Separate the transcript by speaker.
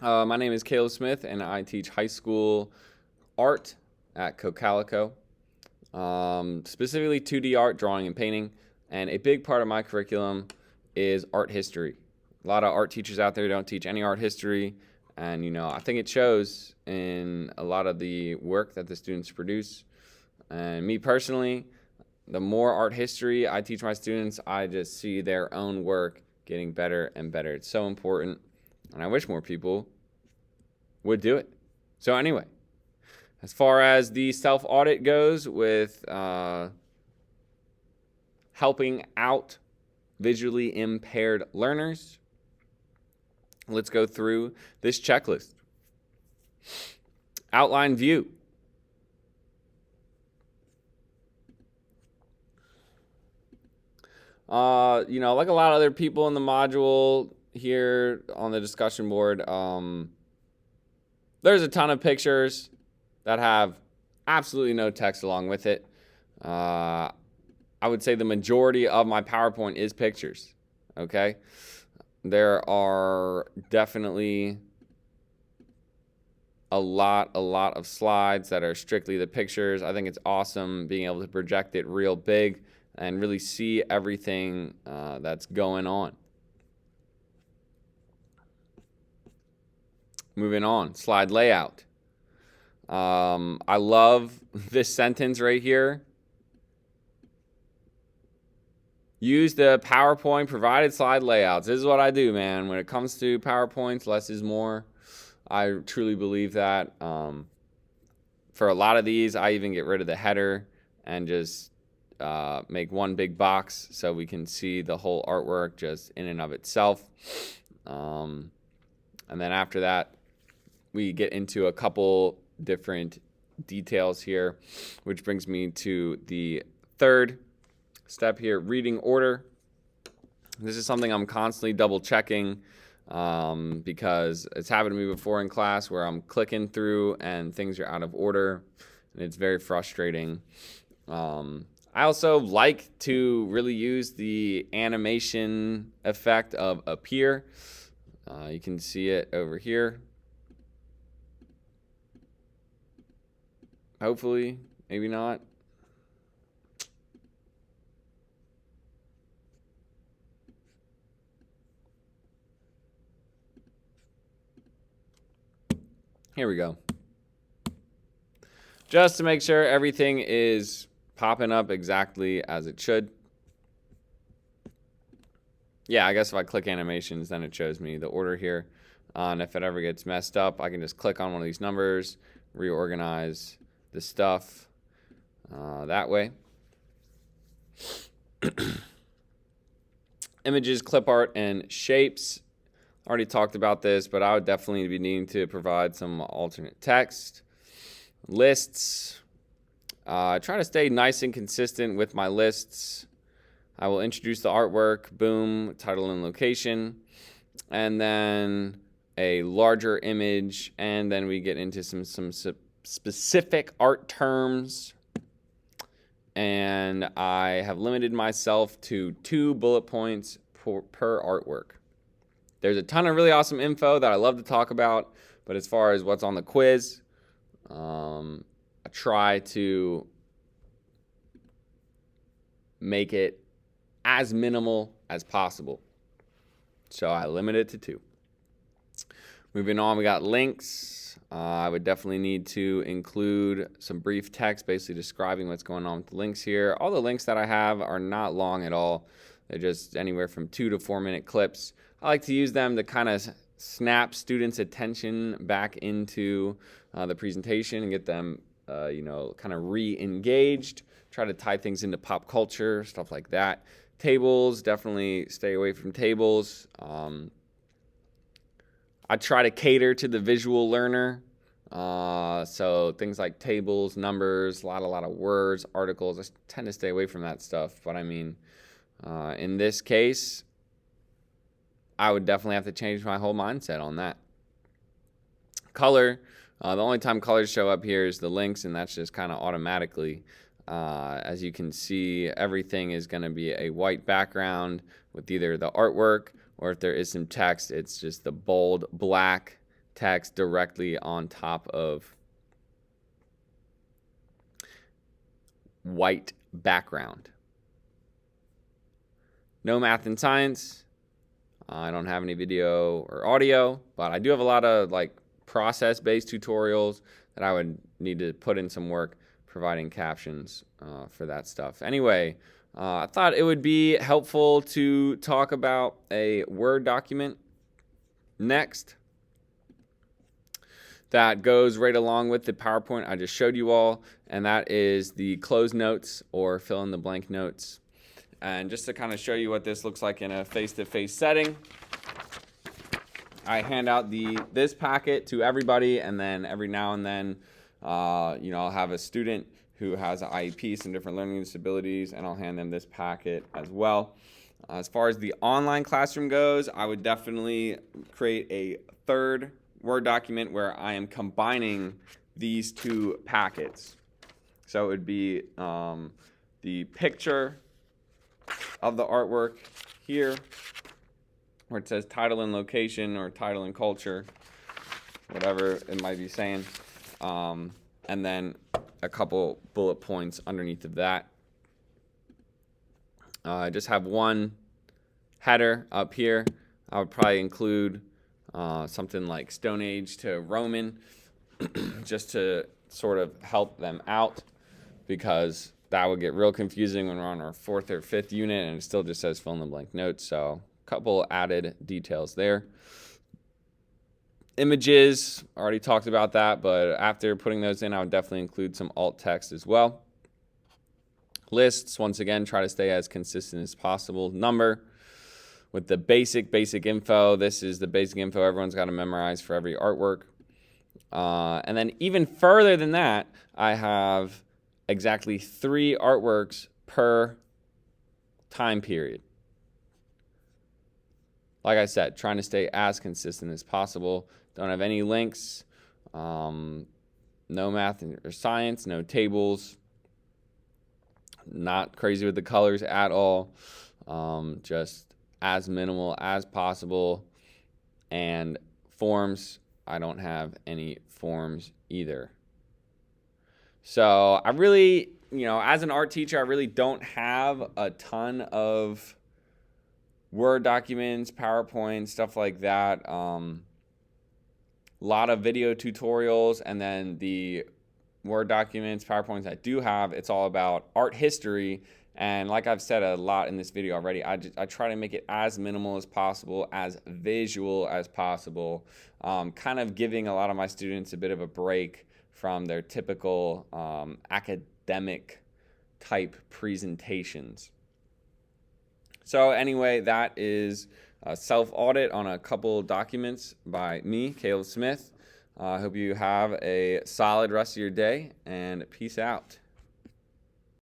Speaker 1: My name is Caleb Smith, and I teach high school art at Cocalico, specifically 2D art, drawing, and painting. And a big part of my curriculum is art history. A lot of art teachers out there don't teach any art history, and I think it shows in a lot of the work that the students produce. And me personally, the more art history I teach my students, I just see their own work getting better and better. It's so important, and I wish more people would do it. So anyway, as far as the self-audit goes with helping out visually impaired learners, let's go through this checklist. Outline view. Like a lot of other people in the module here on the discussion board, there's a ton of pictures that have absolutely no text along with it. I would say the majority of my PowerPoint is pictures, okay? There are definitely a lot of slides that are strictly the pictures. I think it's awesome being able to project it real big and really see everything that's going on. Moving on, slide layout. I love this sentence right here. Use the PowerPoint provided slide layouts. This is what I do, man. When it comes to PowerPoints, less is more. I truly believe that. For a lot of these, I even get rid of the header and just make one big box so we can see the whole artwork just in and of itself. And then after that, we get into a couple different details here, which brings me to the third step here, reading order. This is something I'm constantly double checking because it's happened to me before in class where I'm clicking through and things are out of order, and it's very frustrating. I also like to really use the animation effect of appear. You can see it over here. Hopefully, maybe not. Here we go. Just to make sure everything is popping up exactly as it should. Yeah, I guess if I click animations, then it shows me the order here. And if it ever gets messed up, I can just click on one of these numbers, reorganize the stuff that way. Images, clip art, and shapes. Already talked about this, but I would definitely be needing to provide some alternate text. Lists. Try to stay nice and consistent with my lists. I will introduce the artwork, boom, title and location, and then a larger image, and then we get into some specific art terms. And I have limited myself to 2 bullet points per artwork. There's a ton of really awesome info that I love to talk about, but as far as what's on the quiz, I try to make it as minimal as possible. So I limit it to 2. Moving on, we got links. I would definitely need to include some brief text basically describing what's going on with the links here. All the links that I have are not long at all. They're just anywhere from 2 to 4 minute clips. I like to use them to kind of snap students' attention back into the presentation and get them, kind of re-engaged. Try to tie things into pop culture, stuff like that. Tables, definitely stay away from tables. I try to cater to the visual learner. So things like tables, numbers, a lot of words, articles. I tend to stay away from that stuff. But I mean, in this case, I would definitely have to change my whole mindset on that. Color. The only time colors show up here is the links, and that's just kind of automatically. As you can see, everything is going to be a white background with either the artwork or if there is some text, it's just the bold black text directly on top of white background. No math and science. I don't have any video or audio, but I do have a lot of like process-based tutorials that I would need to put in some work providing captions for that stuff. Anyway, I thought it would be helpful to talk about a Word document next that goes right along with the PowerPoint I just showed you all, and that is the closed notes or fill in the blank notes. And just to kind of show you what this looks like in a face-to-face setting, I hand out this packet to everybody, and then every now and then, I'll have a student who has an IEP, some different learning disabilities, and I'll hand them this packet as well. As far as the online classroom goes, I would definitely create a third Word document where I am combining these two packets. So it would be the picture of the artwork here, where it says title and location or title and culture, whatever it might be saying, and then a couple bullet points underneath of that. I just have one header up here. I would probably include something like Stone Age to Roman just to sort of help them out, because that would get real confusing when we're on our 4th or 5th unit and it still just says fill in the blank notes. So a couple added details there. Images, already talked about that, but after putting those in, I would definitely include some alt text as well. Lists, once again, try to stay as consistent as possible. Number with the basic info. This is the basic info everyone's got to memorize for every artwork. And then even further than that, I have exactly 3 artworks per time period. Like I said, trying to stay as consistent as possible. Don't have any links, no math or science, no tables. Not crazy with the colors at all. Just as minimal as possible. And forms, I don't have any forms either. So I really, as an art teacher, I really don't have a ton of Word documents, PowerPoint, stuff like that. A lot of video tutorials, and then the Word documents, PowerPoints I do have, it's all about art history. And like I've said a lot in this video already, I try to make it as minimal as possible, as visual as possible, kind of giving a lot of my students a bit of a break from their typical academic type presentations. So anyway, that is a self-audit on a couple documents by me, Caleb Smith. I hope you have a solid rest of your day, and peace out.